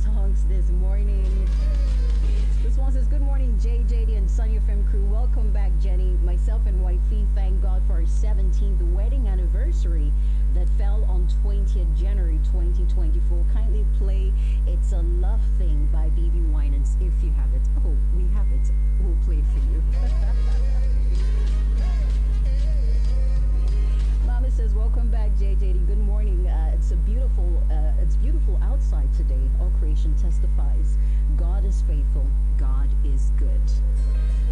songs this morning. This one says, good morning, JD and Sunny FM crew. Welcome back, Jenny. Myself and wifey thank God for our 17th wedding anniversary that fell on 20th January 2024. Kindly play It's a Love Thing by BB Winans if you have it. Oh, we have it. We'll play it for you. Mama says, welcome back, JJD. Good morning. It's beautiful outside today. All creation testifies. God is faithful. God is good.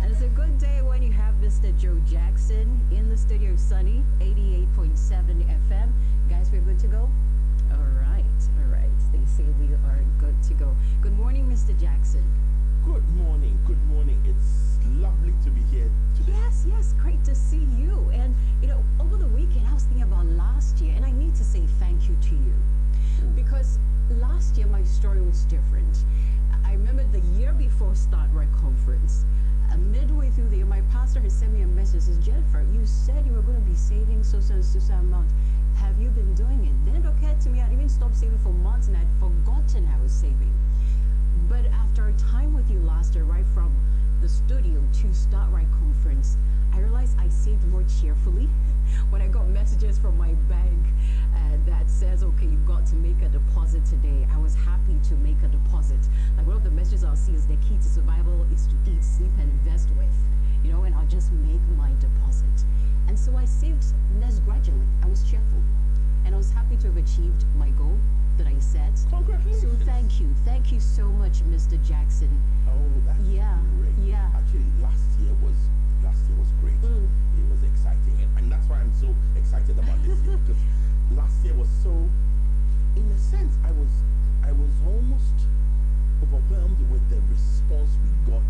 And it's a good day when you have Mr. Joe Jackson in the studio of Sunny, 88.7 FM. Guys, we're good to go? All right. They say we are good to go. Good morning, Mr. Jackson. Good morning. It's lovely to be here today. Yes, great to see you. And, over the weekend, I was thinking about last year, and I need to say thank you to you. Because last year, my story was different. I remember the year before Start Right Conference, midway through the year, my pastor had sent me a message. Says, Jennifer, you said you were going to be saving so amount. Have you been doing it? Then it occurred to me I'd even stopped saving for months and I'd forgotten I was saving. But after our time with you last year, right from the studio to Start Right Conference, I realized I saved more cheerfully. When I got messages from my bank that says, okay, you've got to make a deposit today, I was happy to make a deposit. Like one of the messages I'll see is the key to survival is to eat, sleep, and invest with, and I'll just make my deposit. And so I saved less gradually. I was cheerful. And I was happy to have achieved my goal that I set. Congratulations. So thank you. Thank you so much, Mr. Jackson. Oh, that's great. Yeah. Actually, last year was great. It was exciting. And that's why I'm so excited about this year. Because last year was so, in a sense, I was almost overwhelmed with the response we got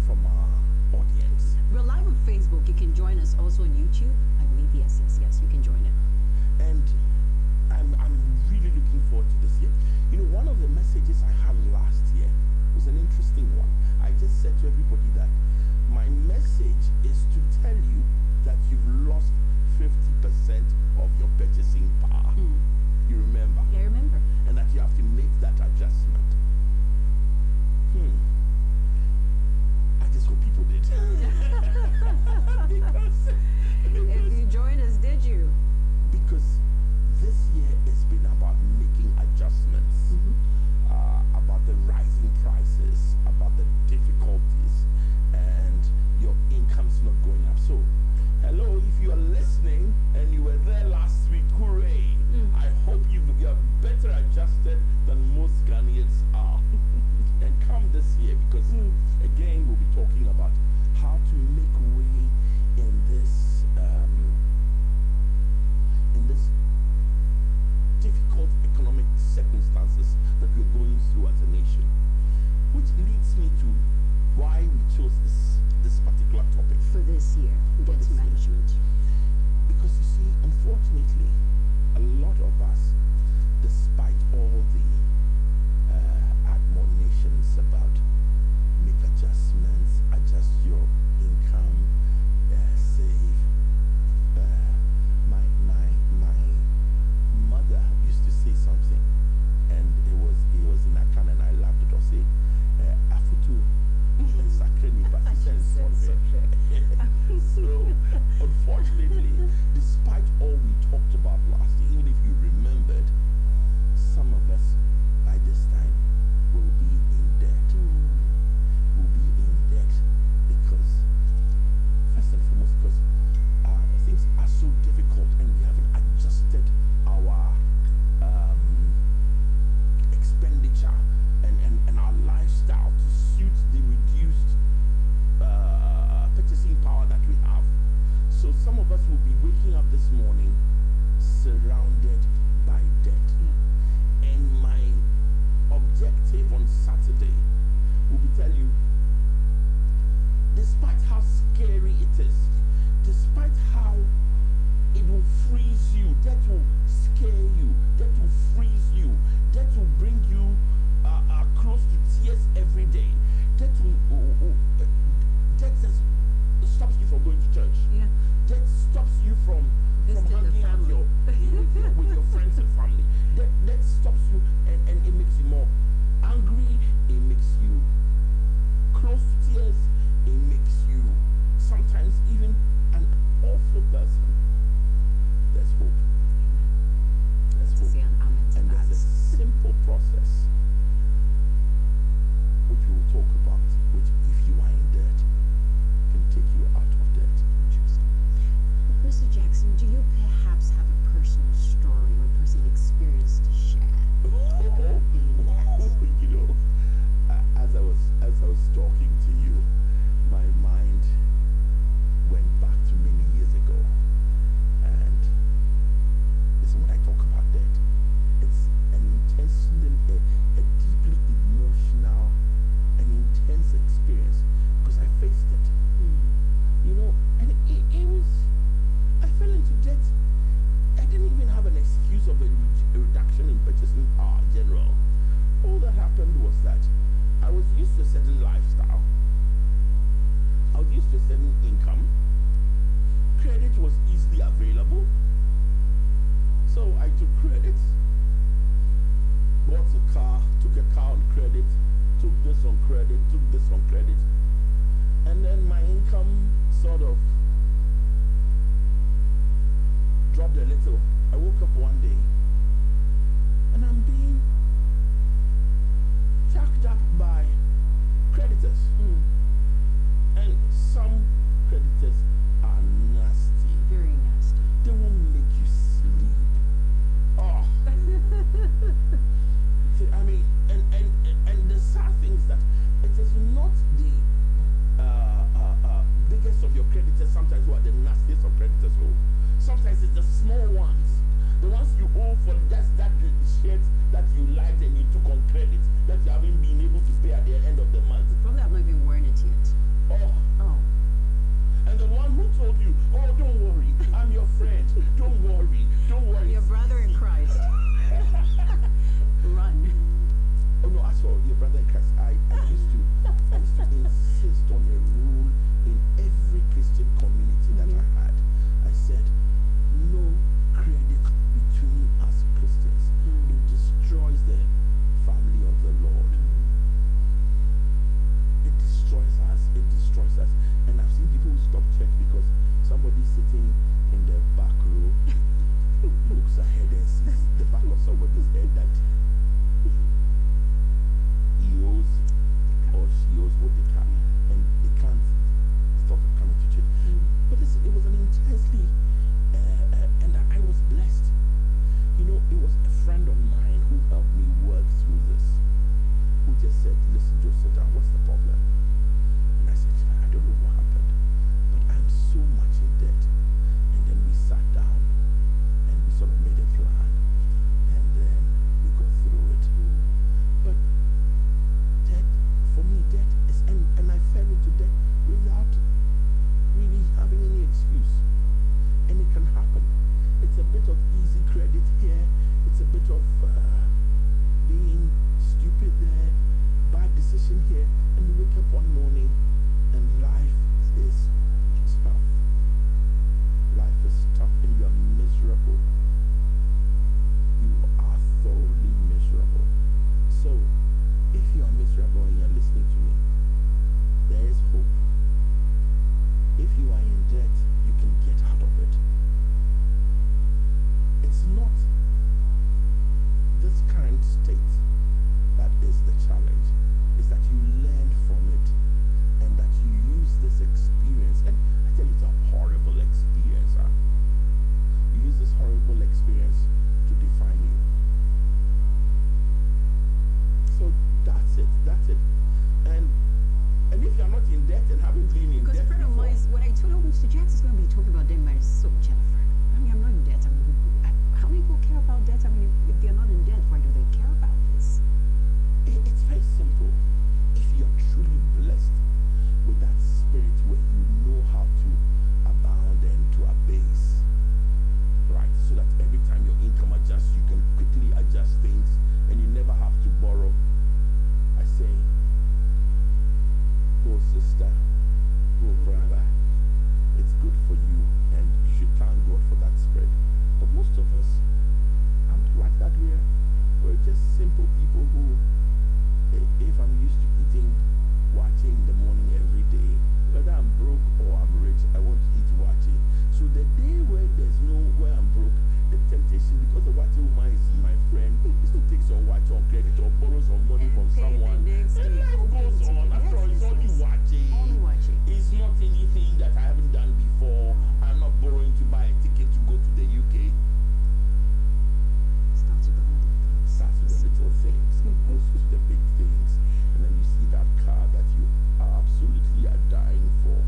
from our audience. We're live on Facebook. You can join us also on YouTube. I believe, yes, you can join it. And I'm really looking forward to this year. One of the messages I had last year was an interesting one. I just said to everybody that my message is to tell you that you've lost 50% of your purchasing power. You remember? Yeah, I remember. And that you have to make that adjustment. I just hope people did. because if you joined us, did you? Because this year has been about making adjustments, about the rising prices, about the difficulties, and your income's not going up. So, hello, if you are listening and you were there last week, hooray! I hope you are better adjusted than most Ghanaians are. And come this year, because again, we'll be talking about how to make way in this difficult economic circumstances that we're going through as a nation. Which leads me to why we chose this particular topic. For this year, debt management. Because you see, unfortunately, a lot of us, despite all the admonitions about make adjustments, adjust your income, save, my mother used to say something, and it was in a can, and I laughed it. Or say, "Afutu sakreni So, unfortunately, despite all we talked about last year, even if you remembered, used to a certain income. Credit was easily available. So I took credit, bought a car, took a car on credit, took this on credit, took this on credit. And then my income sort of dropped a little. I woke up one day and I'm being jacked up by creditors. And some creditors are nasty. Very nasty. They won't make you sleep. Oh. I mean, and the sad thing is that it is not the biggest of your creditors sometimes who are the nastiest of creditors. Oh. Sometimes it's the small ones. The ones you owe for just that shirt that you liked and you took on credit that you haven't been able to pay at the end of the month. You probably have not even worn it yet. Oh. Oh. And the one who told you, oh, don't worry, I'm your friend. Don't worry, don't worry. Your brother in Christ. Run. Oh no, as for your brother in Christ, I used to insist on a rule in every Christian community that I had. I said, no credit between us Christians. It destroys the family of the Lord. It destroys us. It destroys us. And I've seen people who stop church because somebody sitting in the back row looks ahead and sees the back of somebody's head that he owes or she owes what they can, and they can't stop coming to church. But listen, it was an intensely and I was blessed. You know, it was a friend of mine who helped me work through this, who just said, listen, Joseph, what's the problem? And I said, I don't know what happened, but I'm so much in debt. And then we sat down and we sort of made a plan, and then we got through it. But debt, for me, debt is, and I fell into debt without really having any excuse. And it can happen. It's a bit of easy credit here. It's a bit of being stupid there, bad decision here, and you wake up one morning and life is tough. Life is tough and you are miserable. You are thoroughly miserable. So, if you are miserable and you are listening to me, there is hope. If you are in debt, you can get out of it. It's not this current state that is the challenge. It's that you learn from it and that you use this experience. And I tell you, it's a horrible experience. Huh? You use this horrible experience to define you. So that's it. That's it. And if you're not in debt and haven't been in debt, because a friend of mine, when I told him Mr. Jackson's going to be talking about debt, I said, so Jennifer, I mean, I'm not in debt. I mean, how many people care about debt? I mean, if they're not in debt, why do they care about this? It's very simple. If you're truly blessed with that spirit where you know how to abound and to abase, right? So that every time your income adjusts, you can quickly adjust things and you never have to borrow. I say, oh sister, oh brother, it's good for you and you should thank God for that spirit. But most of us are not like that. We're just simple people who, if I'm used to eating wache in the morning every day, whether I'm broke or I'm rich, I want to eat wache. So the day where I'm broke, the temptation, because the wache woman is my friend, is to take some wache on credit or borrow some money from someone. And life goes on. After all, it's only wache. Only wache. It's not anything that I haven't done before. I'm not borrowing to buy a ticket to go to the UK. Starts with the little things. It goes to the big things. And then you see that car that you absolutely are dying for.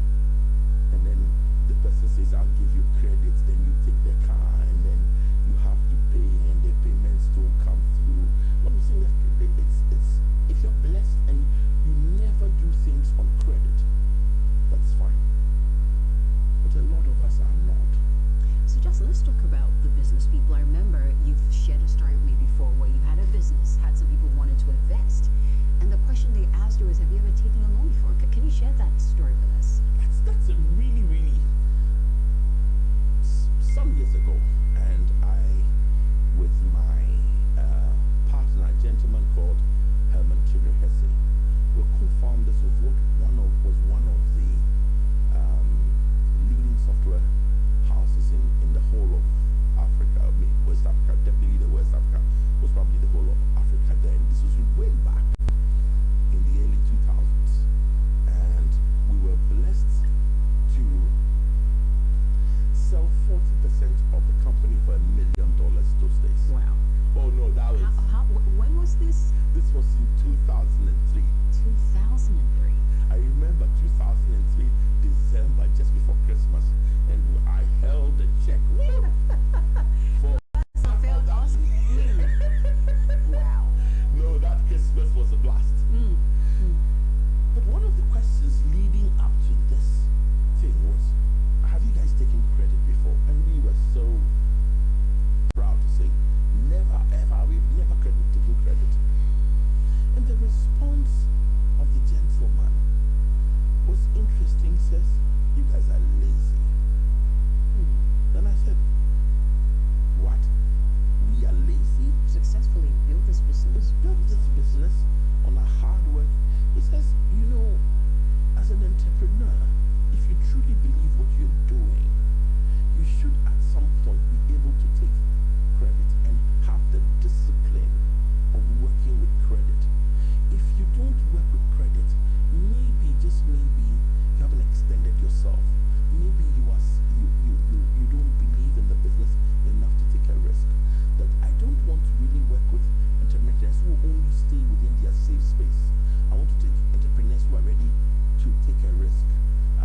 And then the person says, I'll give you credit. Then you take the car and then you have to pay and the payments don't come through. What I'm saying is, it's if you're blessed and you never do things on credit, that's fine. But a lot of us are not. So just let's talk about the business people. I remember you've shared a story with me before where you had a business, had some people wanted to invest, and the question they asked you is, have you ever taken a loan before? Can you share that story with us? was in 2003. 2003. I remember 2003, December, just before Christmas, and I held a check for awesome. Wow. No, that Christmas was a blast. But one of the questions leading up to this thing was, have you guys taken credit before? And we were so proud to say, never ever, we've never taken credit. And the response of the gentleman was interesting. He says, you guys are lazy. Then I said, what? We are lazy? Successfully built this business. Built this business on our hard work. He says, you know, as an entrepreneur, if you truly believe what you're doing, you should at some point be able to take credit and have the discipline of working with credit. If you don't work with credit, maybe, just maybe, you haven't extended yourself. Maybe you don't believe in the business enough to take a risk. That I don't want to really work with entrepreneurs who only stay within their safe space. I want to take entrepreneurs who are ready to take a risk,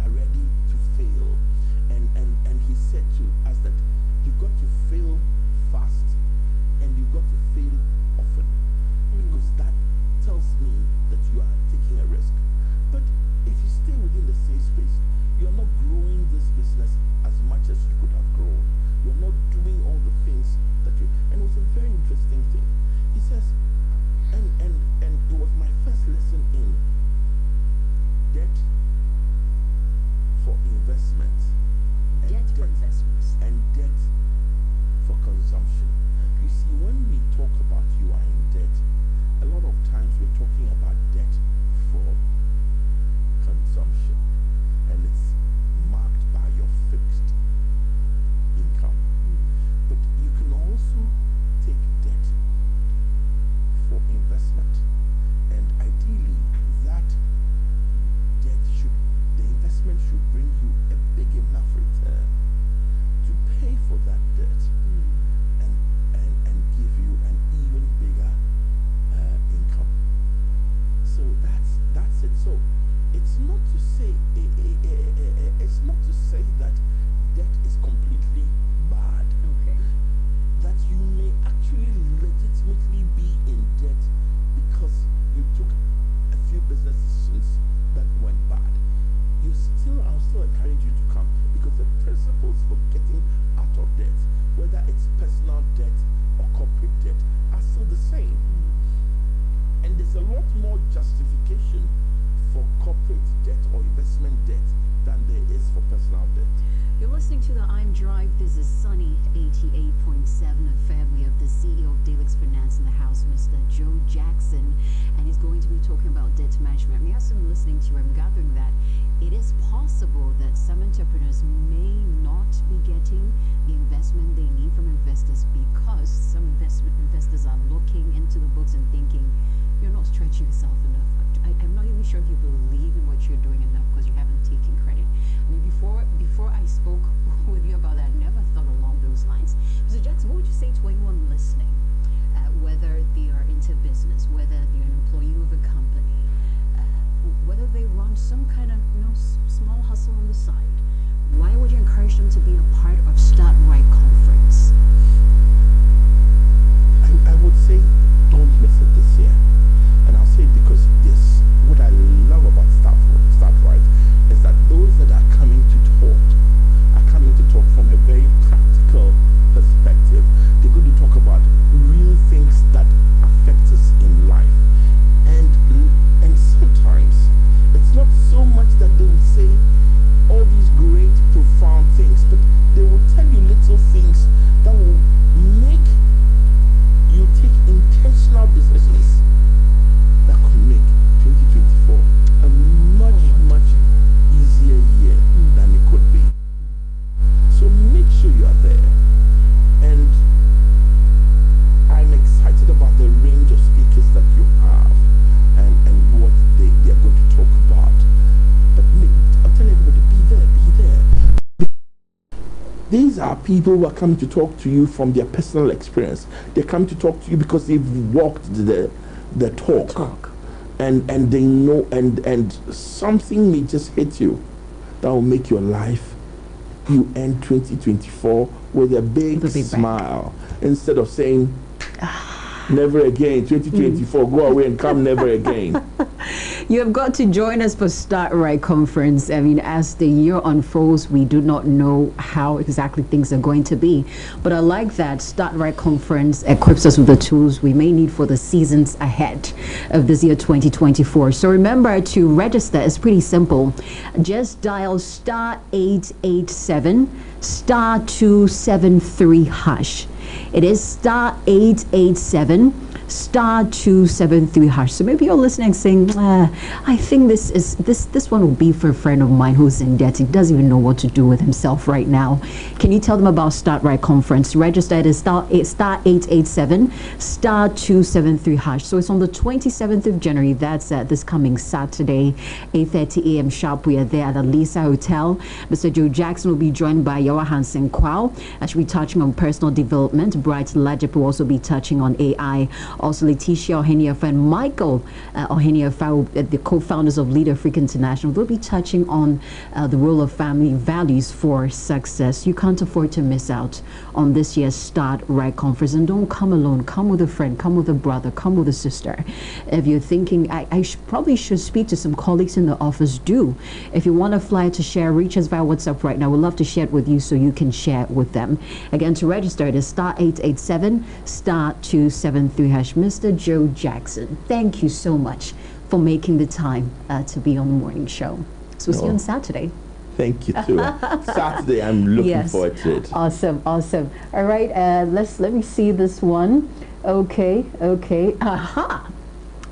are ready to fail. And he said to us that you've got to fail fast and you've got to fail often, because that tells me that you are taking a risk. But if you stay within the safe space, you're not growing this business as much as you could have grown. You're not doing all the things that you. And it was a very interesting thing. He says, and it was my first lesson in debt for investment. Debt for investments. And debt for consumption. You see, when we talk about you are in debt, a lot of times we're talking about debt for consumption, and it's marked by your fixed income. But you can also take debt for investment, and ideally that the investment should bring you a big enough return to pay for that debt and give you an even bigger income. So that's it. So it's not to say that debt is completely bad. Okay. That you may actually legitimately be in debt because you took a few business decisions that went bad. I'll still encourage you to come, because the principles for getting out of debt, whether it's personal debt or corporate debt, are still the same. And there's a lot more justification for corporate debt or investment debt than there is for personal debt. You're listening to the iMDrive. This is Sunny 88.7 FM. We have the CEO of Dalex Finance in the house, Mr. Joe Jackson, and he's going to be talking about debt management. I mean, as I'm listening to you, I'm gathering that it is possible that some entrepreneurs may not be getting the investment they need from investors because some investors are looking into the books and thinking, you're not stretching yourself enough. I'm not even sure if you believe in what you're doing enough because you haven't taken credit. I mean, before I spoke with you about that, I never thought along those lines. Mr. Jackson, what would you say to anyone listening, whether they are into business, whether they're an employee of a company, whether they run some kind of small hustle on the side? Why would you encourage them to be a part of Start Right Conference? I would say don't miss it this year. And I'll say it because what I love about Start Right is that those that are coming to talk from a very practical perspective. They're going to talk about real things that affect us in life. And sometimes it's not so much that they will say all these great, profound things, but they will tell you little things that will make you take intentional decisions that could make 2024 a much easier year than it could be. So make sure you are there. And I'm excited about the range of speakers that you have and what they are going to talk about. But I'll tell everybody, be there. These are people who are coming to talk to you from their personal experience. They're coming to talk to you because they've walked the the talk. And they know, and something may just hit you that will make your life, you end 2024 with a big smile instead of saying never again 2024 go away and come never again. You have got to join us for Start Right Conference. I mean, as the year unfolds, we do not know how exactly things are going to be. But I like that Start Right Conference equips us with the tools we may need for the seasons ahead of this year 2024. So remember, to register is pretty simple. Just dial *887 *273#. It is *887 *273#. So maybe you're listening saying, I think this one will be for a friend of mine who's in debt. He doesn't even know what to do with himself right now. Can you tell them about Start Right Conference? Register at *887 *273#. So it's on the 27th of January. That's this coming Saturday, 8:30 a.m. sharp. We are there at the Lisa Hotel. Mr. Joe Jackson will be joined by Yawa Hansen Kwao. She'll be touching on personal development. Bright Lajip will also be touching on AI. Also, Letitia Oheniafa and Michael Oheniafa, the co-founders of Lead Africa International, will be touching on the role of family values for success. You can't afford to miss out on this year's Start Right Conference. And don't come alone. Come with a friend. Come with a brother. Come with a sister. If you're thinking, I probably should speak to some colleagues in the office, do. If you want a flyer to share, reach us via WhatsApp right now. We'd love to share it with you so you can share it with them. Again, to register, it is *887 *273#. Mr. Joe Jackson, thank you so much for making the time to be on the morning show. So we'll see you on Saturday. Thank you too. Saturday, I'm looking forward to it. Awesome. All right, let me see this one. Okay. Aha.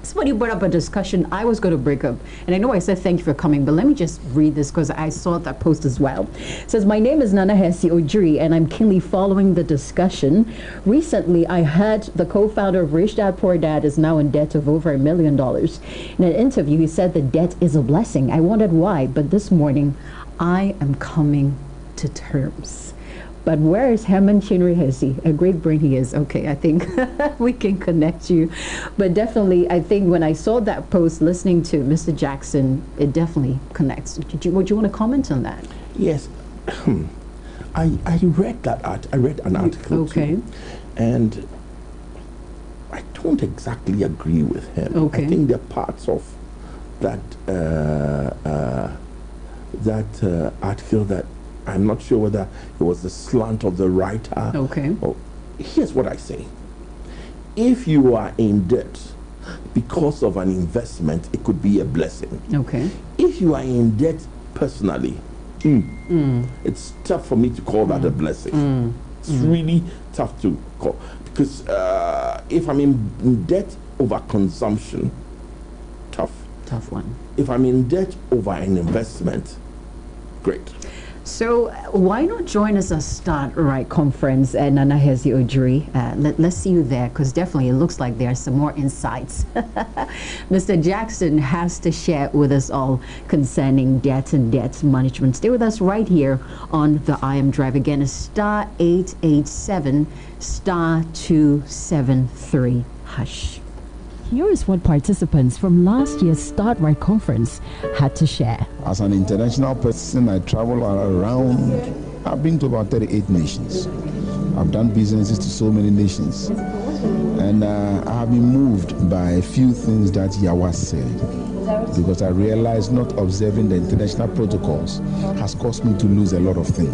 Somebody brought up a discussion I was going to break up. And I know I said thank you for coming, but let me just read this because I saw that post as well. It says, my name is Nana Hesi Ojiri, and I'm keenly following the discussion. Recently, I heard the co-founder of Rich Dad Poor Dad is now in debt of over $1 million. In an interview, he said the debt is a blessing. I wondered why, but this morning, I am coming to terms. But where is Herman Chinri Hesi? A great brain he is. Okay, I think we can connect you. But definitely, I think when I saw that post, listening to Mr. Jackson, it definitely connects. Would you want to comment on that? Yes. I read that I read an article too, and I don't exactly agree with him. I think there are parts of that article that I'm not sure whether it was the slant of the writer. Or, here's what I say. If you are in debt because of an investment, it could be a blessing. If you are in debt personally, it's tough for me to call that a blessing. It's really tough to call. Because if I'm in debt over consumption, tough one. If I'm in debt over an investment, great. So why not join us at Start Right Conference at Nana Hesi Ojiri? Let's see you there, because definitely it looks like there are some more insights Mr. Jackson has to share with us all concerning debt and debt management. Stay with us right here on the iMDrive. Again, it's *887 *273#. Here is what participants from last year's Start Right Conference had to share. As an international person, I travel around. I've been to about 38 nations. I've done businesses to so many nations. And I have been moved by a few things that Yawa said. Because I realized not observing the international protocols has caused me to lose a lot of things.